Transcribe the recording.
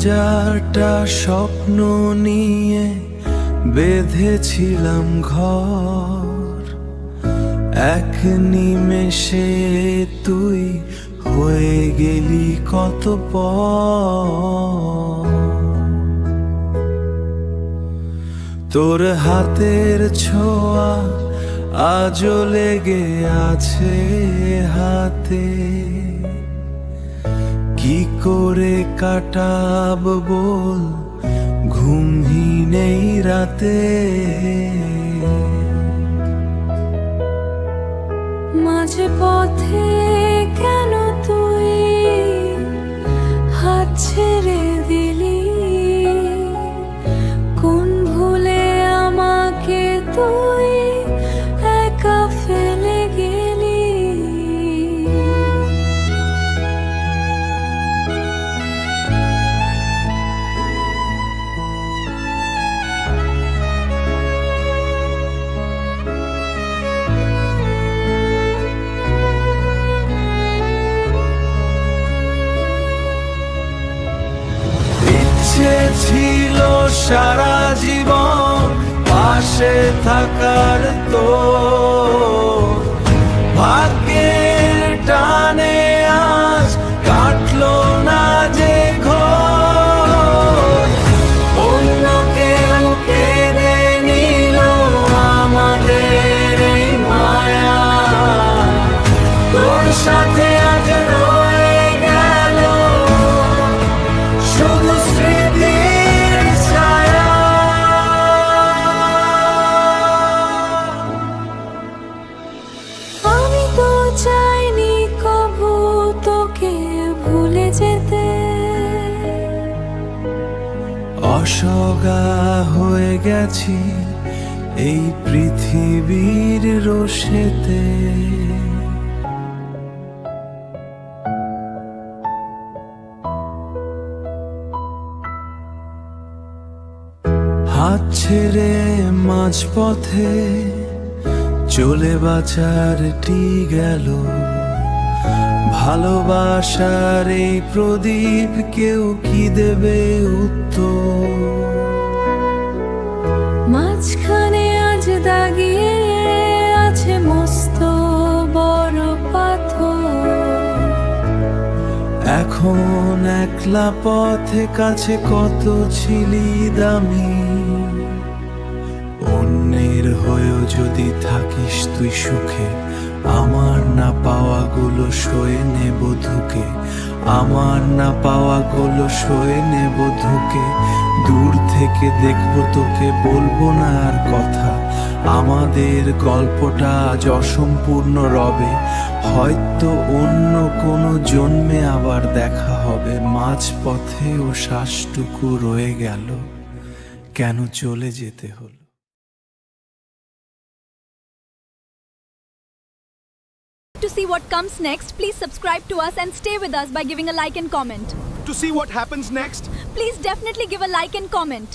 হাজারটা স্বপ্ন নিয়ে বেঁধেছিলাম ঘর, এক নিমেষে তুই হয়ে গেলি কত পর। তোর হাতের ছোঁয়া আজও লেগে আছে হাতে, কি করে কাটাব বল ঘুমহীন এই রাতে। মাঝে পথে কেন তুই হাত ছেড়ে দিলি, কোন ভুলে আমাকে তুই একা ফেলে গেলি। ইচ্ছে ছিল সারা জীবন পাশে থাকার, তো ভাগ্যের টানে আজ কাটলো না যে ঘর। অন্য কেউ কেড়ে নিল আমাদের এই মায়া, তোর সাথে আজ রয়ে গেল শুধু স্মৃতির ছায়া। আমি তো চাইনি কবু তোকে ভুলে যেতে, অসগা হয়ে গেছি এই পৃথিবীর রোষেতে। হাত ছেড়ে মাঝপথে চলে বাঁচার টি গেল, ভালোবাসার এই প্রদীপ কেউ কি দেবে উত্তর। মাঝখানে আজ দাগিয়ে আছে মস্ত বড় পাথর। এখন একলা পথে কাছে কত ছিলি দামি, অন্যের হয়েও যদি থাকিস তুই সুখে, আমার না পাওয়াগুলো সয়ে নেব ধুকে, আমার না পাওয়াগুলো সয়ে নেব ধুকে। দূর থেকে দেখবো তোকে, বলবো না আর কথা, আমাদের গল্পটা আজ অসম্পূর্ণ রবে। হয়তো অন্য কোনো জন্মে আবার দেখা হবে। মাঝপথে ও শ্বাসটুকু রয়ে গেল, কেন চলে যেতে হলো। To see what comes next, please subscribe to us and stay with us by giving a like and comment. To see what happens next, Please definitely give a like and comment.